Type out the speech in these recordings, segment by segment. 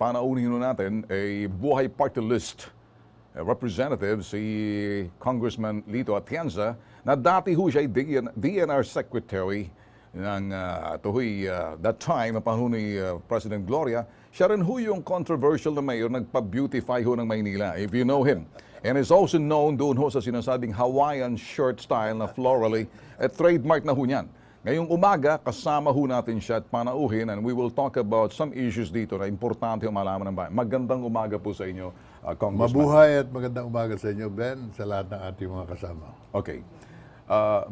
panaunin natin ay buhay party list representative si Congressman Lito Atienza na dati ho siya ay DNR Secretary ng that time, na panahon ni President Gloria. Siya rin ho yung controversial na mayor, nagpa-beautify ho ng Maynila, if you know him. And is also known doon ho sa sinasabing Hawaiian shirt style na florally, trademark na ho niyan. Ngayong umaga, kasama ho natin siya at panauhin, and we will talk about some issues dito na importante yung malaman ng bayan. Magandang umaga po sa inyo, Congressman. Mabuhay at magandang umaga sa inyo, Ben, sa lahat ng ating mga kasama. Okay.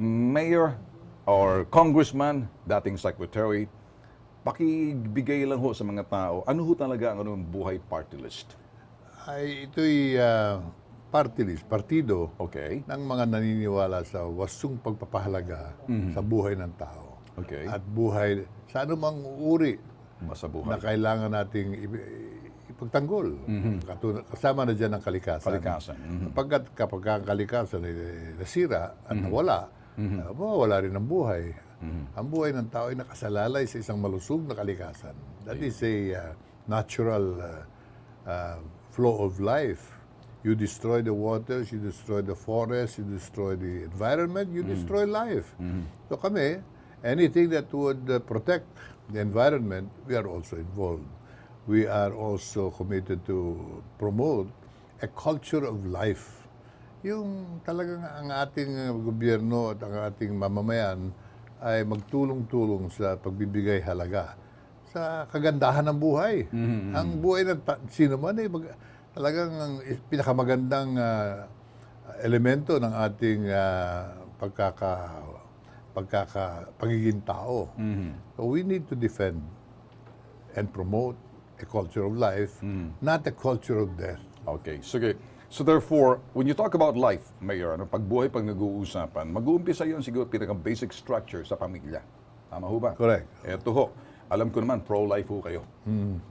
Mayor or Congressman, dating Secretary, pakibigay lang ho sa mga tao, ano ho talaga ang anong buhay party list? Ito'y party list, partido Okay. ng mga naniniwala sa wasong pagpapahalaga sa buhay ng tao. Okay. At buhay sa anumang uri Basta na buhay. kailangan nating ipagtanggol. Kasama na dyan ang kalikasan. Kalikasan. Kapag ang kalikasan ay nasira at nawala, mawawala rin ang buhay. Ang buhay ng tao ay nakasalalay sa isang malusog na kalikasan. That is a natural flow of life. You destroy the waters, you destroy the forest, you destroy the environment, you destroy life. So kami, anything that would protect the environment, we are also involved. We are also committed to promote a culture of life. Yung talagang ang ating gobyerno at ang ating mamamayan ay magtulong-tulong sa pagbibigay halaga sa kagandahan ng buhay. Ang buhay ng sino man ay talagang ang pinakamagandang elemento ng ating pagiging tao. So we need to defend and promote a culture of life, not a culture of death. Okay. Sige. So therefore, when you talk about life, Mayor, pagbuhay pag nag-uusapan, mag-uumpisa yun siguro pinaka-basic structure sa pamilya. Tama ho ba? Correct. Eto ho. Alam ko naman, pro-life ho kayo.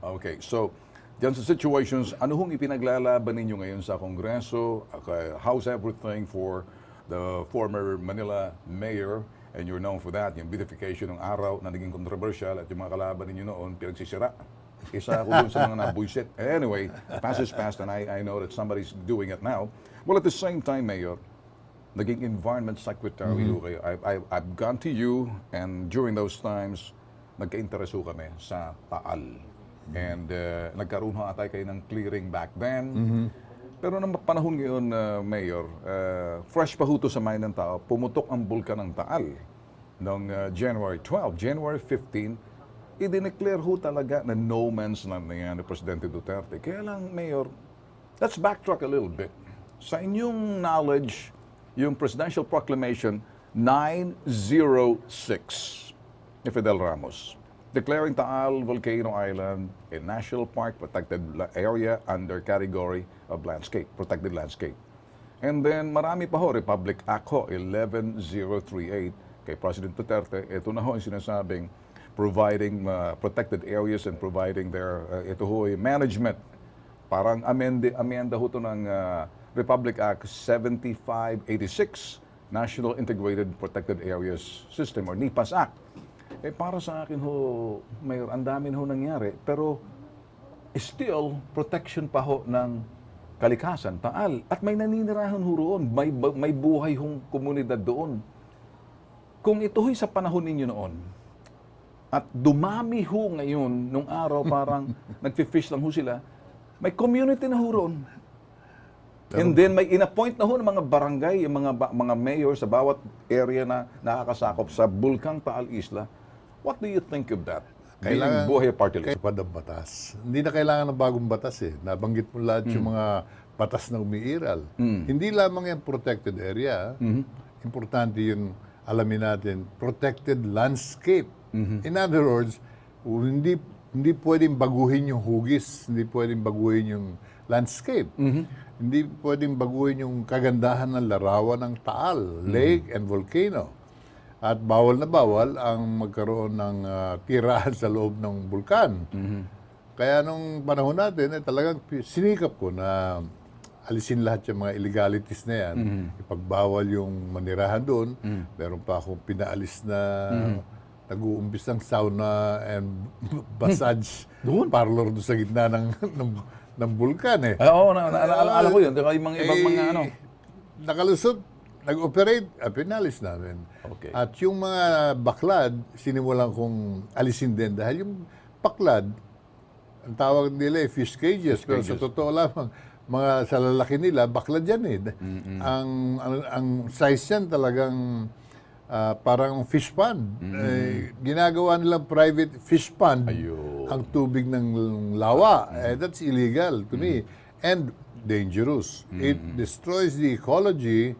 Okay. So, diyan sa situations, ano hong ipinaglalaban ninyo ngayon sa Kongreso? Okay, how's everything for the former Manila mayor? And you're known for that, yung beautification ng araw na naging controversial at yung mga kalaban ninyo noon, pinagsisira. Isa ako dun sa mga nabuisit. Anyway, past is past and I know that somebody's doing it now. Well, at the same time, Mayor, naging Environment Secretary ho kayo. I've gone to you and during those times, nagka-interest ho kami sa Taal. And nagkaroon ho atay kayo ng clearing back then. Pero nang panahon ngayon, Mayor, fresh pa ho to sa mind ng tao, pumutok ang bulkan ng Taal noong January 12. January 15, i-declare ho talaga na no man's land na yan ni Presidente Duterte. Kaya lang, Mayor, let's backtrack a little bit. Sa inyong knowledge, yung Presidential Proclamation 906 ni Fidel Ramos, declaring Taal Volcano Island a national park protected area under category of landscape, protected landscape. And then marami pa ho, Republic Act ho, 11038 kay President Duterte. Ito na ho yung sinasabing providing protected areas and providing their, ito ho yung management. Parang amenda ho ito ng Republic Act 7586, National Integrated Protected Areas System or NIPAS Act. Para sa akin ho, Mayor, ang dami ho nangyari. Pero still, protection pa ho ng kalikasan, Taal. At may naninirahan ho roon. May buhay hong komunidad doon. Kung ito ho'y sa panahon ninyo noon, at dumami ho ngayon, nung araw parang nagfi-fish lang ho sila, may community na ho roon. And then may in-appoint na ho ng mga barangay, yung mga mayor sa bawat area na nakakasakop sa Bulkang Taal Isla. What do you think of that? Kailangan buhay party list. Kailangan ng batas. Hindi na kailangan ng bagong batas eh. Nabanggit mo lahat yung mga batas na umiiral. Hindi lamang yung protected area. Importante yung alamin natin, protected landscape. In other words, hindi pwedeng baguhin yung hugis, hindi pwedeng baguhin yung landscape. Hindi pwedeng baguhin yung kagandahan ng larawan ng Taal, lake and volcano. At bawal na bawal ang magkaroon ng tirahan sa loob ng bulkan. Kaya nung panahon natin, talagang sinikap ko na alisin lahat yung mga illegalities na yan. Ipagbawal yung manirahan doon. Meron pa akong pinaalis na nag-uumpis ng sauna and massage Doon? parlor doon sa gitna ng bulkan eh. Oo, naalala ko yun. Saka yung mga ibang mga ano. Nakalusot, nag-operate, pinalis namin. Okay. At yung mga baklad, sinimulan kong alisin din dahil yung baklad, ang tawag nila fish cages, pero sa totoo lamang, mga sa lalaki nila, baklad yan eh. Ang size yan talagang parang fish pond. Ginagawa nilang private fish pond ang tubig ng lawa. That's illegal to me. And dangerous. It destroys the ecology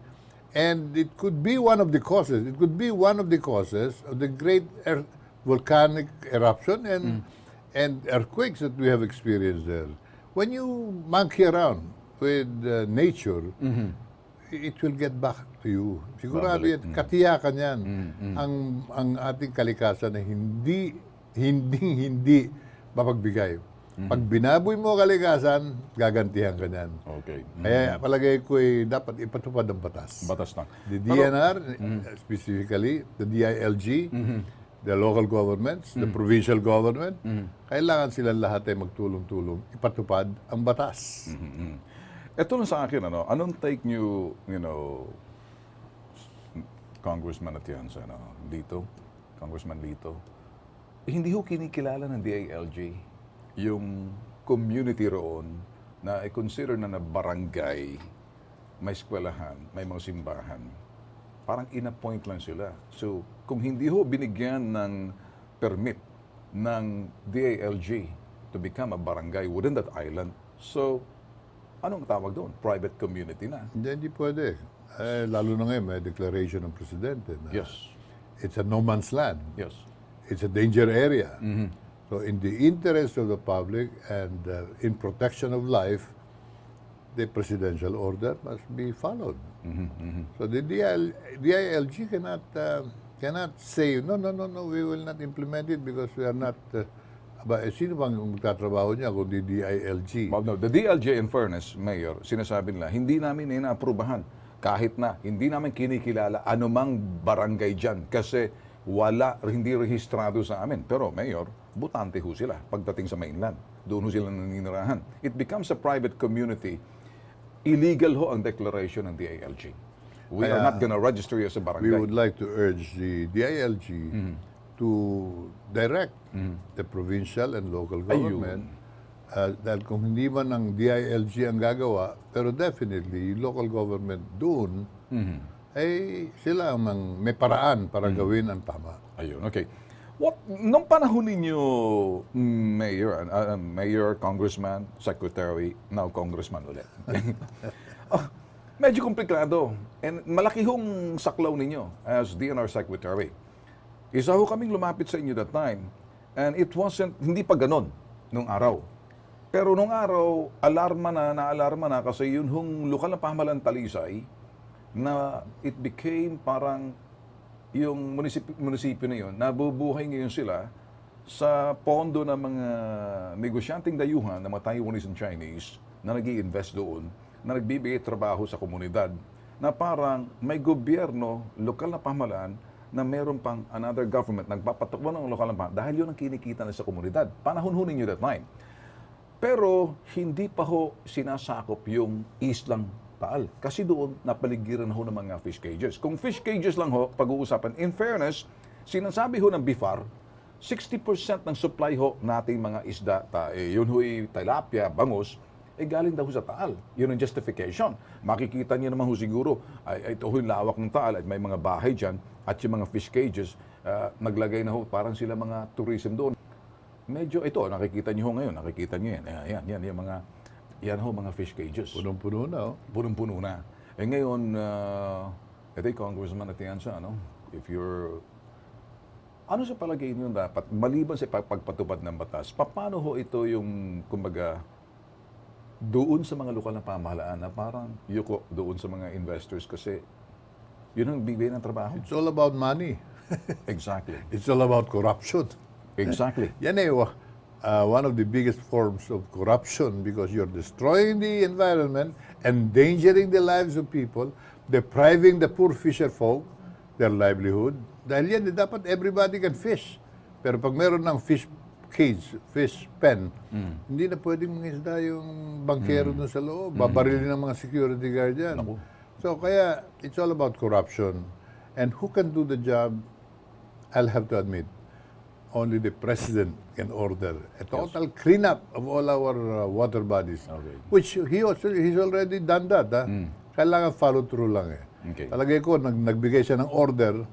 and it could be one of the causes. It could be one of the causes of the great volcanic eruption and earthquakes that we have experienced there. When you monkey around with nature, it will get back to you. Sigurado yan, katiyakan yan. Ang ating kalikasan na hindi mapagbigay. Pag binaboy mo kalikasan, gagantihan ka niyan. Okay. Kaya palagay ko dapat ipatupad ang batas. Batas na. The DNR, specifically, the DILG, the local governments, the provincial government, kailangan silang lahat ay magtulong-tulong ipatupad ang batas. Ito na sa akin, anong take nyo, Congressman Atienza, Lito, Congressman Lito, hindi ho kinikilala ng DILG yung community roon na i-consider na barangay, may eskwelahan, may mga simbahan. Parang in-appoint lang sila. So, kung hindi ho binigyan ng permit ng DILG to become a barangay within that island, so, anong tawag doon? Private community na. Hindi pwede. Lalo na ngayon, may declaration ng presidente na Yes. it's a no man's land. Yes. It's a danger area. So, in the interest of the public and in protection of life, the presidential order must be followed. So the DILG cannot say, no, we will not implement it because we are not... sino bang magtatrabaho niya kung di DILG? Well, no, the DILG, in fairness, Mayor, sinasabi nila, hindi namin inaaprubahan kahit na hindi namin kinikilala anumang barangay dyan kasi hindi rehistrado sa amin. Pero, Mayor, butante ho sila pagdating sa mainland. Doon ho sila naninirahan. It becomes a private community. Illegal ho ang declaration ng DILG. We are not gonna register you as a barangay. We would like to urge the DILG to direct the provincial and local government dahil kung hindi man ang DILG ang gagawa, pero definitely local government doon ay sila ang may paraan para gawin ang tama. Ayun, okay. Nung panahon ninyo, Mayor, Congressman, Secretary, now Congressman ulit. Medyo komplikado. And malaki hong saklaw ninyo as DNR Secretary. Isa ho kaming lumapit sa inyo that time. And it wasn't, hindi pa ganon nung araw. Pero nung araw, naalarma na kasi yun hong lokal na pamahalaan Talisay na it became parang yung munisipyo na yun, nabubuhay ngayon sila sa pondo ng mga negosyanteng dayuhan ng mga Taiwanese and Chinese na nag-i-invest doon, na nagbibigay trabaho sa komunidad, na parang may gobyerno, lokal na pamahalaan, na meron pang another government, nagpapatakbo ng lokal na pamahalaan, dahil yun ang kinikita na sa komunidad. Panahon ho ninyo that time. Pero hindi pa ho sinasakop yung islang Taal. Kasi doon, napaligiran ho ng mga fish cages. Kung fish cages lang ho, pag-uusapan, in fairness, sinasabi ho ng BIFAR, 60% ng supply ho nating mga isda, yun ho'y tilapia, bangus, galing daw sa Taal. Yun ang justification. Makikita niyo naman ho siguro, ito ho'y lawak ng Taal at may mga bahay dyan at yung mga fish cages, naglagay na ho, parang sila mga tourism doon. Medyo ito, nakikita niyo ho ngayon, nakikita niyo yan. Yan yung mga... Yan ho, mga fish cages. Punong-puno na. Punong-puno na. Ngayon, ito Congressman Atienza, if you're... Ano sa palagay niyo dapat, maliban sa pagpatupad ng batas, paano ho ito yung, kumbaga, doon sa mga lokal na pamahalaan na parang yuko doon sa mga investors kasi yun ang bibigay ng trabaho? It's all about money. Exactly. It's all about corruption. Exactly. Yan one of the biggest forms of corruption because you're destroying the environment, endangering the lives of people, depriving the poor fisher folk their livelihood. Dahil yan, dapat everybody can fish. Pero pag meron ng fish cage, fish pen, hindi na pwedeng mangisda yung bankero dun sa loob. Babarilin ng mga security guard yan. So kaya, it's all about corruption. And who can do the job, I'll have to admit, only the president can order a total cleanup of all our water bodies. Okay. Which he's already done that. Kailangan follow through lang eh. Okay. Talagay ko, nagbigay siya ng order,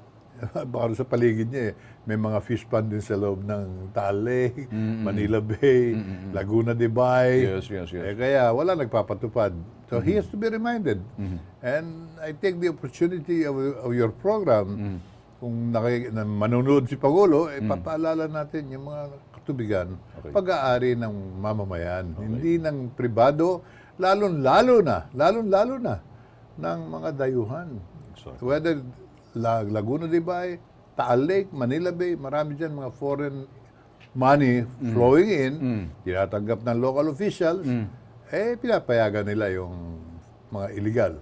baka sa paligid niya eh, may mga fish pond din sa loob ng Taal Lake, Manila Bay, Laguna de Bay. Yes. Kaya wala nagpapatupad. So he has to be reminded. And I take the opportunity of your program, kung manonood si Pangulo, papaalala natin yung mga katubigan, pag-aari ng mamamayan, hindi ng pribado, lalong-lalo na ng mga dayuhan. Exactly. Whether Laguna de Bay, Taal Lake, Manila Bay, marami dyan mga foreign money flowing in, tinatanggap ng local officials, pinapayagan nila yung mga illegal.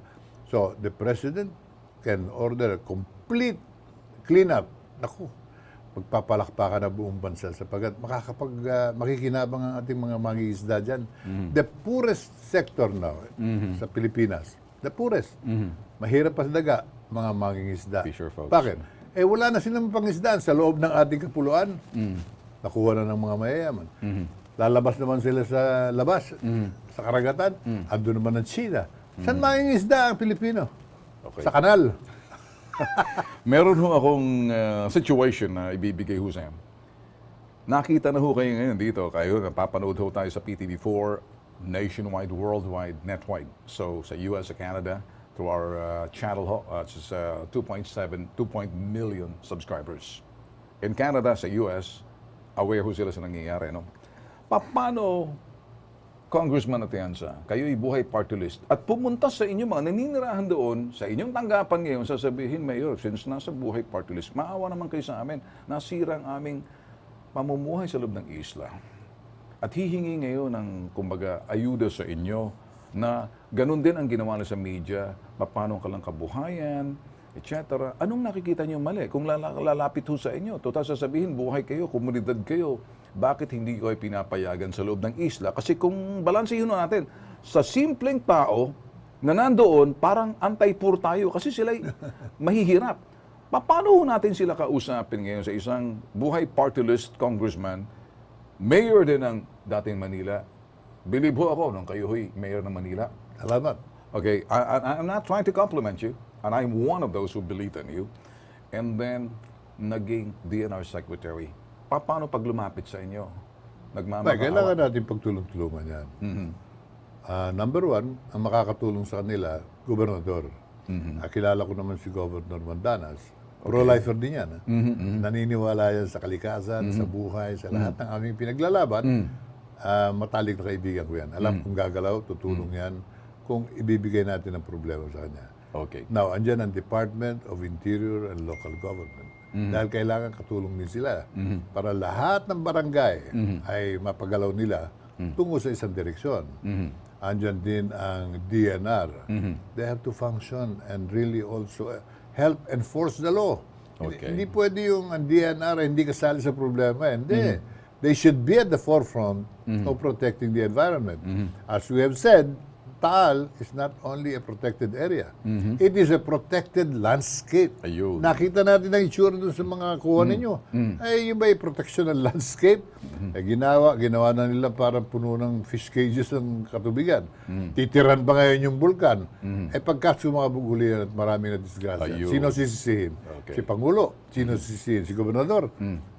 So, the President can order a complete cleanup. Naku, magpapalakpakan na buong bansa sapagkat makikinabang ang ating mga mangingisda dyan. The poorest sector now sa Pilipinas, the poorest. Mahirap pa sa daga, mga mangingisda. Fisher folks. Bakit? Wala na silang pangisdaan sa loob ng ating kapuluan. Nakuha na ng mga mayayaman. Lalabas naman sila sa labas, sa karagatan. Ando naman ang China. Saan mangingisda ang Pilipino? Okay. Sa kanal. Meron ho akong situation na ibibigay ho sa'yo. Nakita na ho kayo ngayon dito. Kayo, napapanood ho tayo sa PTV4, nationwide, worldwide, netwide. So, sa US, sa Canada, through our channel ho, it's 2.7 million subscribers. In Canada, sa US, aware ho sila sa nangyayari, no? Paano, Congressman Atienza, kayo'y buhay party list at pumunta sa inyo mga naninirahan doon, sa inyong tanggapan ngayon, sasabihin, Mayor, since nasa buhay party list, maawa naman kayo sa amin, nasira ang aming pamumuhay sa loob ng isla. At hihingi ngayon ng, kumbaga, ayuda sa inyo na ganun din ang ginawa nila sa media, paano ka lang kabuhayan, etc. Anong nakikita niyo mali? Kung lalapit ho sa inyo, total sasabihin, buhay kayo, komunidad kayo, bakit hindi ko ay pinapayagan sa loob ng isla? Kasi kung balansehin natin, sa simpleng tao na nandoon, parang anti-poor tayo kasi sila'y mahihirap. Paano natin sila kausapin ngayon sa isang buhay party list congressman, mayor din ng dating Manila? Believe ho ako nung kayo ho'y mayor ng Manila. Salamat. Okay, I'm not trying to compliment you, and I'm one of those who believe in you. And then, naging DNR Secretary. Paano pag lumapit sa inyo? Kailangan natin pagtulong-tulungan yan. Number one, ang makakatulong sa kanila, gobernador. Kilala ko naman si Governor Mandanas. Pro-lifer din yan. Naniniwala yan sa kalikasan, sa buhay, sa lahat ng aming pinaglalaban. Matalik na kaibigan ko yan. Alam kung gagalaw, tutulong yan kung ibibigay natin ang problema sa kanya. Okay. Now, andyan ang Department of Interior and Local Government. Dahil kailangan katulong din sila para lahat ng barangay ay mapagalaw nila tungo sa isang direksyon. Andyan din ang DNR. They have to function and really also help enforce the law. Okay. Hindi pwede yung ang DNR hindi kasali sa problema. Hindi. They should be at the forefront of protecting the environment. As we have said, Taal is not only a protected area. It is a protected landscape. Ayun. Nakita natin ang itsura doon sa mga kuha ninyo. Ay, yung ba yung protection ng landscape? Ginawa na nila para puno ng fish cages ng katubigan. Titiran pa ngayon yung bulkan. Pagka sumabog uli at marami na disgrasya, Ayun. sino sisisihin? Okay. Si Pangulo. Sino sisisihin? Si Gobernador.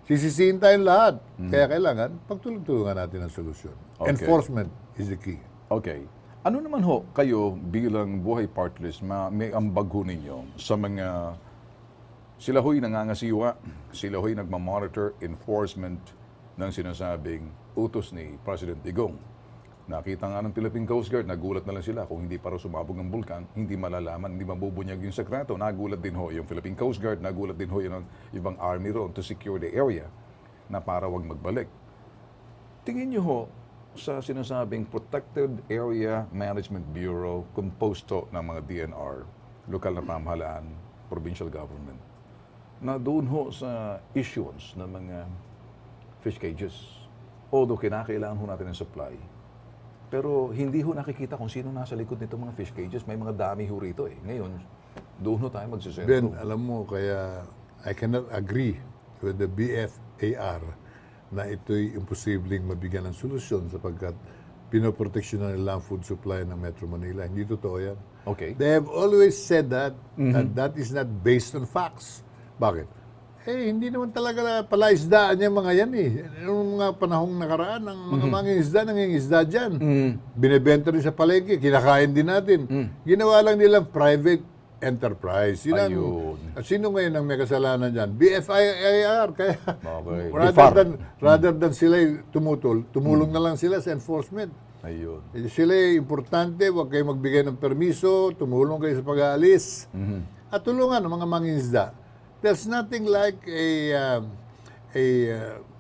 Sisisihin tayong lahat. Kaya kailangan pagtulong-tulungan natin ang solusyon. Okay. Enforcement is the key. Okay. Ano naman ho, kayo bilang buhay party list, may ambag ho ninyo sa mga, sila ho'y nangangasiwa, sila ho'y nagmamonitor enforcement ng sinasabing utos ni President Digong. Nakita nga ng Philippine Coast Guard, nagulat na lang sila kung hindi para sumabog ang bulkan, hindi malalaman, hindi mabubunyag yung sekreto. Nagulat din ho yung Philippine Coast Guard, nagulat din ho yung ibang army roon to secure the area na para wag magbalik. Tingin nyo ho, sa sinasabing Protected Area Management Bureau, composed to ng mga DNR, lokal na pamahalaan, provincial government. na doon ho sa issuance ng mga fish cages. Although kinakailangan ho natin ng supply, pero hindi ho nakikita kung sino nasa likod nito mga fish cages. May mga dami ho rito eh. Ngayon, doon ho tayo magsisentro. Ben, alam mo, kaya I cannot agree with the BFAR na ito'y imposibleng mabigyan ng solusyon sapagkat pinoproteksyonan nila ang food supply ng Metro Manila. Hindi totoo yan. Okay. They have always said that, that is not based on facts. Bakit? Eh, hindi naman talaga na palaisdaan yung mga yan eh. Noong mga panahong nakaraan, ang mga mangingisda, nangingisda dyan. Binibenta rin sa palengke, kinakain din natin. Ginawa lang nilang private enterprise. Yun ang, Ayun. at sino ngayon ang may kasalanan dyan? BFIR. Kaya Okay. rather than sila tumulong na lang sila sa enforcement. Ayun. Eh, sila importante, huwag kayo magbigay ng permiso, tumulong kayo sa pag-aalis. At tulungan ang mga mangingisda. There's nothing like a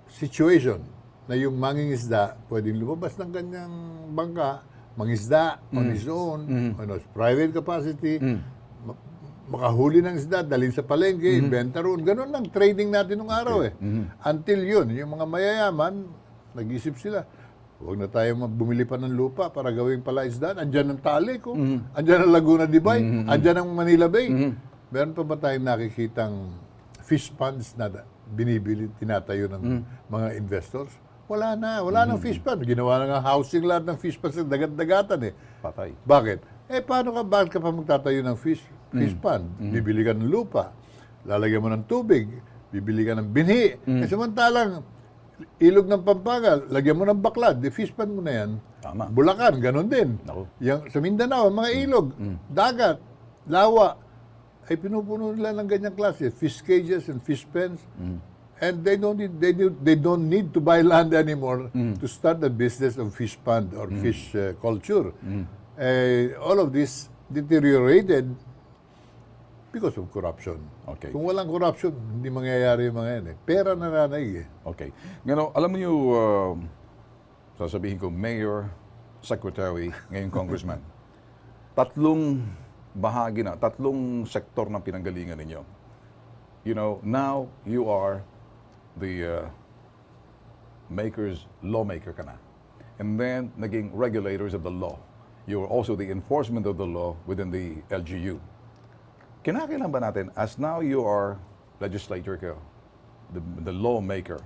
situation na yung mangingisda pwedeng lumabas ng kanyang bangka, mangisda on his own, on his private capacity, makahuli ng isda, dalhin sa palengke, ibenta roon. Ganun lang trading natin nung araw eh. Until yun, yung mga mayayaman, nag-isip sila, huwag na tayo bumili pa ng lupa para gawing palaisdaan. Andyan ang Tali ko, andyan ang Laguna de Bay, andyan ang Manila Bay. Meron pa ba tayong nakikitang fish ponds na binibili, tinatayo ng mga investors? Wala na, wala nang fish pond. Ginawa na nga housing lahat ng fish ponds sa dagat-dagatan eh. Patay. Bakit? Eh, bakit ka pa magtatayo ng fish pond? Bibili ka ng lupa, lalagyan mo ng tubig, bibili ka ng binhi. Eh, samantalang, ilog ng Pampanga, lagyan mo ng baklad, di fish pond mo na yan. Tama. Bulacan, ganun din. Naku. Yang, sa Mindanao, mga ilog, dagat, lawa, ay pinupuno nila ng ganyang klase, fish cages and fish pens. And they don't need to buy land anymore to start a business of fish pond or fish culture. All of this deteriorated because of corruption. Okay. Kung walang corruption, hindi mangyayari yung mga yan eh. Pera nananaig eh. Okay. Ngayon, alam mo yung, sasabihin ko, mayor, secretary, ngayon congressman. Tatlong bahagi na, tatlong sektor ng pinanggalingan ninyo. You know, now you are the lawmaker ka na. And then, naging regulators of the law. You're also the enforcement of the law within the LGU. Kinakailan ba natin, as now you are legislator ka, the lawmaker,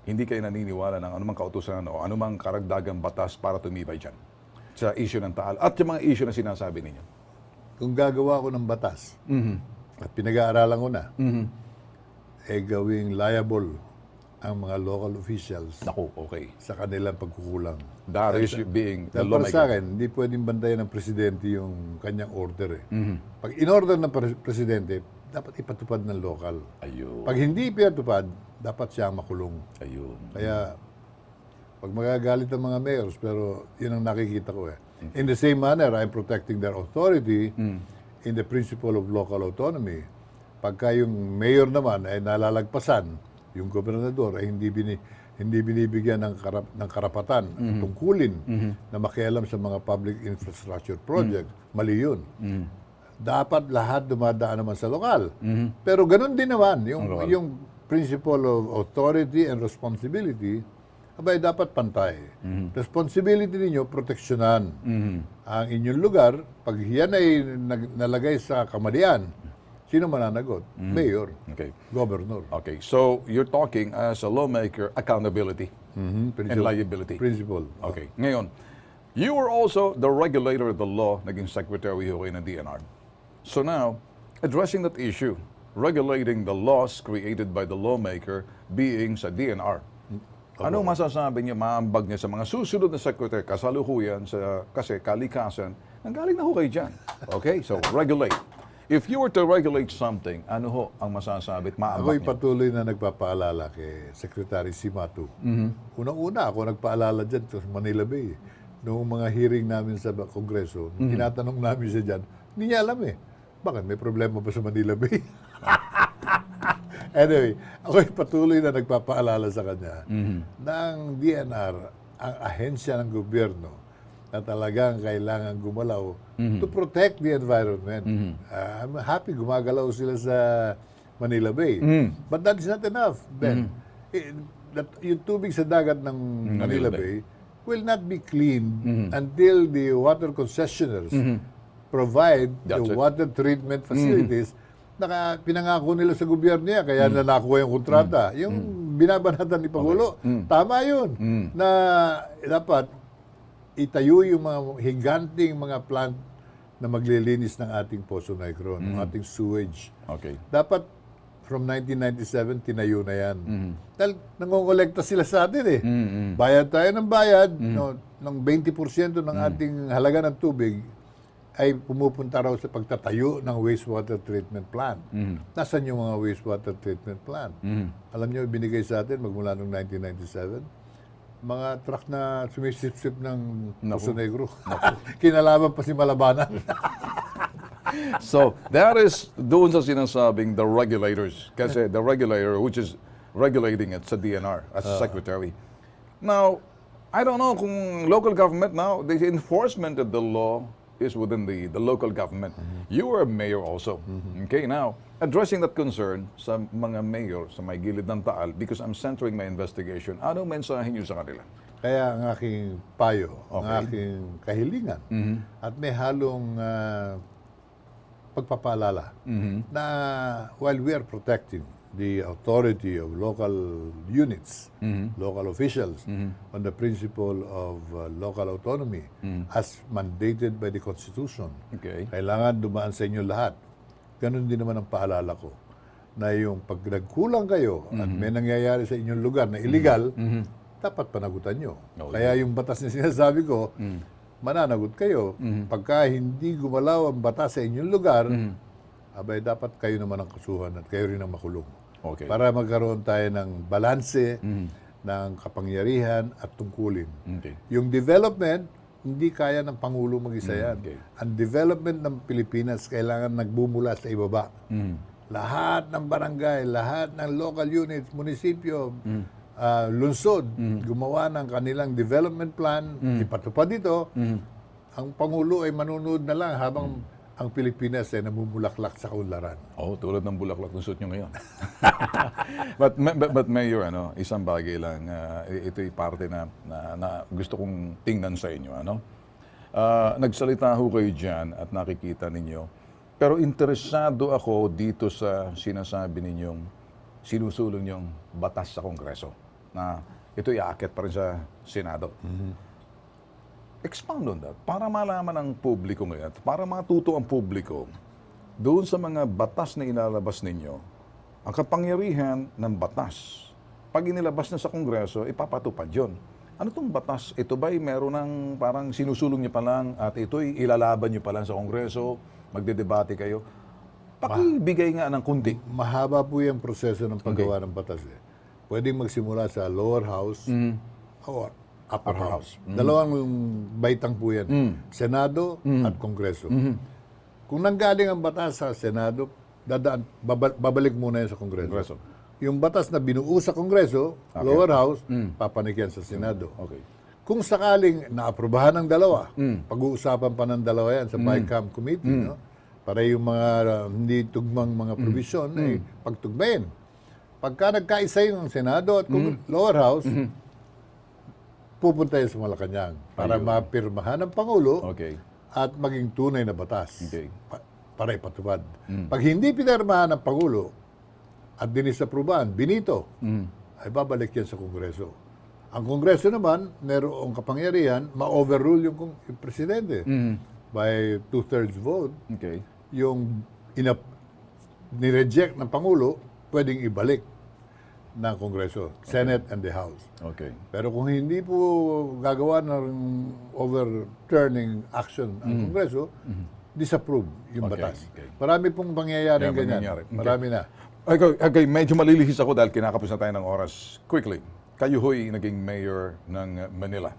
hindi kayo naniniwala ng anumang kautusan o anumang karagdagang batas para tumibay dyan sa issue ng Taal at yung mga issue na sinasabi ninyo? Kung gagawa ko ng batas, at pinag-aaralan ko na, eh gawing liable ang mga local officials Naku, okay. sa kanilang pagkukulang. That is being the Dahil para sa lawmaker. akin, hindi pwedeng bantayan ng presidente yung kanyang order eh. Pag in-order ng presidente, dapat ipatupad ng local. Ayun. Pag hindi pinatupad, dapat siya ang makulong. Ayun. Kaya, pag magagalit ang mga mayors, pero yun ang nakikita ko eh. In the same manner, I'm protecting their authority in the principle of local autonomy. Pagka yung mayor naman ay nalalagpasan, yung gobernador ay hindi binibigyan ng karapatan, tungkulin na makialam sa mga public infrastructure project, mali yun. Dapat lahat dumadaan naman sa lokal. Pero ganun din naman, yung principle of authority and responsibility, abay dapat pantay. Responsibility ninyo, proteksyonan ang inyong lugar. Pag yan ay nalagay sa kamalian, sino mananagot? Mayor, Okay. governor. Okay. So, you're talking as a lawmaker, accountability and liability. Principle. Okay. Ngayon, you were also the regulator of the law, naging secretary ho kayo ng DNR. So now, addressing that issue, regulating the laws created by the lawmaker being sa DNR. Anong masasabi niyo, maambag niya sa mga susunod na secretary, kasalukuyan, kasi kalikasan, nanggaling na ho kayo dyan. Okay? So, regulate. If you were to regulate something, ano ho ang masasabi at maambag Ako'y niyo? patuloy na nagpapaalala kay Secretary Simatu. Unang-una ako nagpaalala dyan sa Manila Bay. Noong mga hearing namin sa Kongreso, tinatanong namin siya dyan, hindi niya alam eh. Bakit? May problema ba sa Manila Bay? Anyway, ako'y patuloy na nagpapaalala sa kanya na ang DNR, ang ahensya ng gobyerno, na talagang kailangan gumalaw to protect the environment. I'm happy gumagalaw sila sa Manila Bay. But that is not enough, Ben. Yung tubig sa dagat ng Manila Bay will not be cleaned until the water concessionaires provide the That's it. water treatment facilities na pinangako nila sa gobyerno niya, kaya nakuha yung kontrata. Yung binabanatan ni Pangulo, tama yun. Na dapat itayo yung mga higanting mga plant na maglilinis ng ating Poso Negro, ng ating sewage. Okay. Dapat from 1997, tinayo na yan. Dahil nangongolekta sila sa atin eh. Bayad tayo ng bayad, no, ng 20% ng ating halaga ng tubig ay pumupunta raw sa pagtatayo ng wastewater treatment plant. Nasaan yung mga wastewater treatment plant? Alam niyo, binigay sa atin magmula noong 1997, mga truck na sumisip-sip ng Poso Negro. Kinalaban pa si Malabanan. So, that is doon sa sinasabing the regulators. Kasi the regulator, which is regulating it sa DNR as secretary. Now, I don't know kung local government now, the enforcement of the law is within the local government. You are a mayor also. Okay, now, addressing that concern sa mga mayor sa may gilid ng Taal, because I'm centering my investigation, anong mensahe niyo sa kanila? Kaya ang aking payo, ang aking kahilingan, at may halong pagpapaalala na while we are protecting the authority of local units, local officials, on the principle of local autonomy as mandated by the Constitution. Okay. Kailangan dumaan sa inyo lahat. Ganon din naman ang paalala ko na yung pag nagkulang kayo at may nangyayari sa inyong lugar na illegal, dapat panagutan nyo. Kaya yung batas na sinasabi ko, mananagot kayo. Pagka hindi gumalaw ang batas sa inyong lugar, abay dapat kayo naman ang kasuhan at kayo rin ang makulong. Okay. Para magkaroon tayo ng balanse ng kapangyarihan at tungkulin. Okay. Yung development, hindi kaya ng Pangulo mag-isa yan. Okay. Ang development ng Pilipinas kailangan nagbumula sa ibaba. Lahat ng barangay, lahat ng local units, munisipyo, lungsod, gumawa ng kanilang development plan, ipatupad dito. Ang Pangulo ay manunood na lang habang ang Pilipinas ay namumulaklak sa kaunlaran. Oh, tulad ng bulaklak ng suit nyo ngayon. but Mayor, isang bagay lang, ito'y parte na gusto kong tingnan sa inyo. Nagsalita ho kayo dyan at nakikita ninyo. Pero interesado ako dito sa sinasabi ninyong sinusulong niyong batas sa Kongreso na ito'y aakyat pa rin sa Senado. Expound on that, para malaman ng publiko ngayon, para matuto ang publiko, doon sa mga batas na ilalabas ninyo, ang kapangyarihan ng batas, pag inilabas na sa Kongreso, ipapatupad yun. Ano itong batas? Ito ba'y meron ng parang sinusulong niyo pa lang at ito'y ilalaban niyo pa lang sa Kongreso, magdedebate kayo? Pakibigay nga ng kunti. Mahaba po yung proseso ng paggawa ng batas. Pwedeng magsimula sa lower house or upper house. Dalawang baitang po yan. Senado at Kongreso. Kung nanggaling ang batas sa Senado, babalik muna yan sa Kongreso. Yung batas na binuo sa Kongreso, lower house, papanik yan sa Senado. Okay. Kung sakaling naaprubahan ng dalawa, pag-uusapan pa ng dalawa yan sa BICAM Committee, no? Para yung mga hindi tugmang mga provision ay pagtugmayin. Pagka nagkaisa yung Senado at lower house, pupunta yun sa Malacanang para mapirmahan ng Pangulo at maging tunay na batas para ipatupad. Pag hindi pinirmahan ng Pangulo at dinisaprubahan, binito, ay babalik yan sa Kongreso. Ang Kongreso naman, merong kapangyarihan, ma-overrule yung Presidente by 2/3 vote. Yung ni-reject ng Pangulo, pwedeng ibalik ng Kongreso, Senate and the House. Pero kung hindi po gagawa ng overturning action ang Kongreso, disapprove yung batas. Marami pong pangyayaring ganyan. Marami na. Okay, medyo malilihis ako dahil kinakapos na tayo ng oras. Quickly, kayo ho'y naging mayor ng Manila.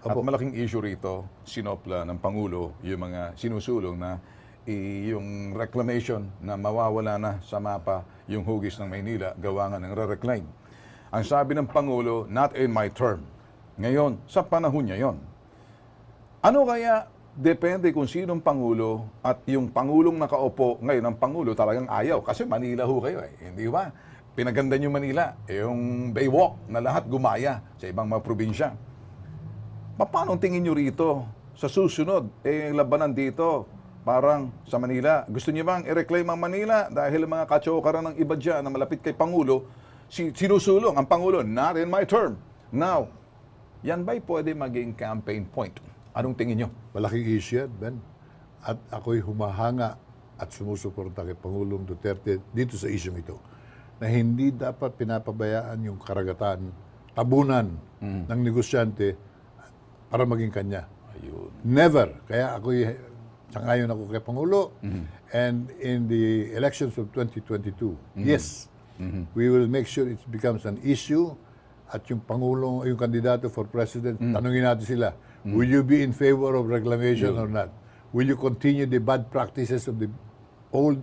At malaking issue rito, sinopla ng Pangulo yung mga sinusulong na yung reclamation na mawawala na sa mapa yung hugis ng Maynila, gawa nga ng re-reclaim. Ang sabi ng Pangulo, not in my term. Ngayon, sa panahon niya yon. Ano kaya, depende kung sinong Pangulo at yung Pangulong nakaupo ngayon, ang Pangulo talagang ayaw. Kasi Manila ho kayo eh, hindi ba? Pinaganda nyo Manila, yung Baywalk na lahat gumaya sa ibang mga probinsya. Paano ang tingin nyo rito sa susunod? Labanan dito, parang sa Manila. Gusto niyo bang i-reclaim ang Manila dahil mga katsokaran ng iba dyan na malapit kay Pangulo, sinusulong ang Pangulo, not in my term. Now, yan ba'y pwede maging campaign point? Anong tingin nyo? Malaking issue yan, Ben. At ako'y humahanga at sumusuporta kay Pangulong Duterte dito sa issue ito na hindi dapat pinapabayaan yung karagatan, tabunan ng negosyante para maging kanya. Ayun. Never. Kaya ako'y sangayon ako kay Pangulo. And in the elections of 2022, yes, we will make sure it becomes an issue at yung Pangulong, yung kandidato for president, tanungin natin sila, will you be in favor of reclamation or not? Will you continue the bad practices of the old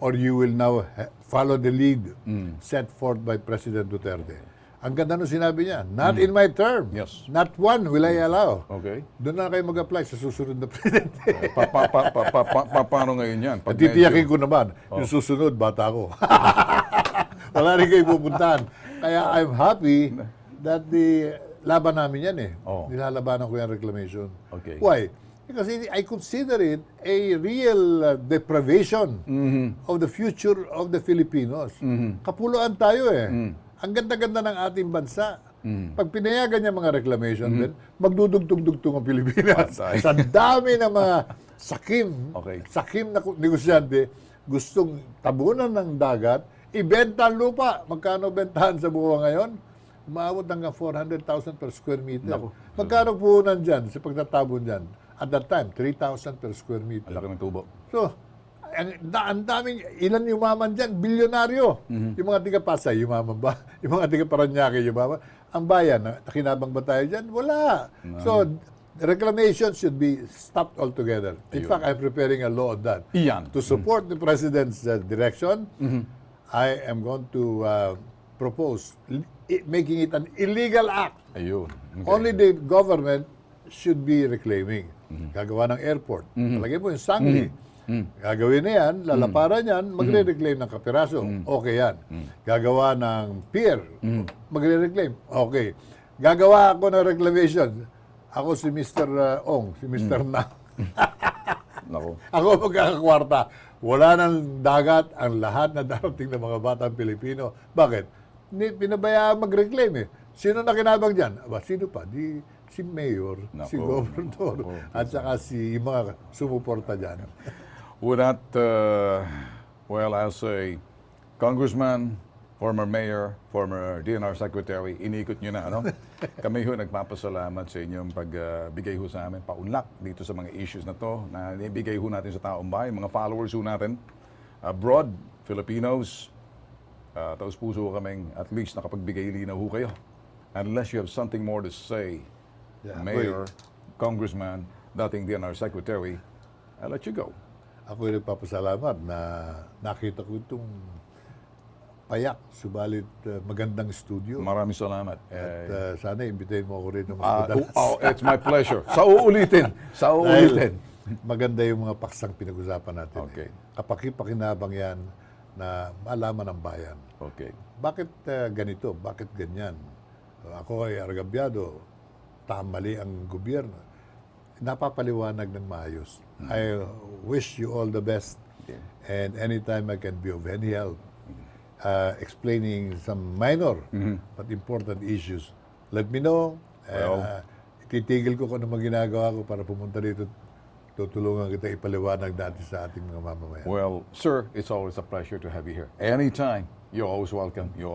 or you will now follow the lead set forth by President Duterte? Ang ganda nung sinabi niya, not in my term. Yes. Not one will I allow. Okay. Doon na kayo mag-apply sa susunod na presidente. Paano ngayon yan? At titiyakin ko naman, yung susunod, bata ko. Wala rin kayo pupuntahan. Kaya I'm happy that the laban namin yan eh. Nilalabanan ko yung reclamation. Okay. Why? Because I consider it a real deprivation of the future of the Filipinos. Kapuluan tayo eh. Ang ganda-ganda ng ating bansa. Pag pinayagan niya mga reclamation, then magdudugtong-dugtong ang Pilipinas. Sa dami ng mga sakim na negosyante, gustong tabunan ng dagat, ibenta ang lupa. Magkano bentahan sa buwa ngayon? Umaabot hanggang 400,000 per square meter. Magkano puhunan dyan sa pagtatabon dyan? At that time, 3,000 per square meter. Ang laki ng tubo. So, ang daming, ilan yumaman dyan? Bilyonaryo. Yung mga tiga-Pasay, yumaman ba? Yung mga tiga-Paranaque, yumaman. Ang bayan, nakinabang ba tayo dyan? Wala. So, reclamation should be stopped altogether. In fact, I'm preparing a law on that. Iyan. To support the President's direction, I am going to propose making it an illegal act. Ayun. Okay. Only the government should be reclaiming. Gagawa ng airport. Talagay mo yung Sangli. Gagawin na yan, lalaparan yan, magre-reclaim ng kapiraso. Okay yan. Gagawa ng pier. Magre-reclaim. Okay. Gagawa ako ng reclamation. Ako si Mr. Ong, si Mr. Na. Ako magkakakwarta. Wala nang dagat ang lahat na darating ng mga batang Pilipino. Bakit? Pinabayaan mag-reclaim eh. Sino na kinabang dyan? Aba, sino pa? Si Mayor, si Gobernador, at saka si mga sumuporta dyan. Would that, well, I'll say, Congressman, former Mayor, former DNR Secretary, inikot nyo na, ano? Kami ho nagpapasalamat sa inyong pagbigay ho sa amin, paunlak dito sa mga issues na to, na ibigay ho natin sa taong bayan, mga followers ho natin, abroad, Filipinos, taos puso kaming at least nakapagbigay linaw ho kayo. Unless you have something more to say, Mayor, Congressman, dating DNR Secretary, I'll let you go. Ako ay nagpapasalamat na nakita ko itong payak, subalit magandang studio. Maraming salamat. At sana imbitahin mo ako rin ng It's my pleasure. Sa uulitin. Maganda yung mga paksang pinag-usapan natin. Okay. Kapaki-pakinabang yan na malaman ng bayan. Okay. Bakit ganito? Bakit ganyan? Ako ay argabyado. Mali ang gobyerno. Napapaliwanag ng maayos. I wish you all the best. And anytime I can be of any help, explaining some minor but important issues, let me know. Titigil ko kung ano ginagawa ko para pumunta dito. Tutulungan kita ipaliwanag natin sa ating mga mamamayan. Well, sir, it's always a pleasure to have you here. Anytime, you're always welcome. You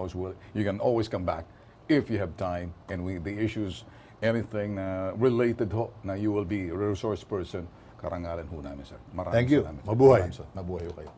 can always come back if you have time. And the issues, anything related ho, na you will be a resource person, karangalan ho namin, sir. Maraming Thank you. salamat. Mabuhay. Mabuhay ho kayo.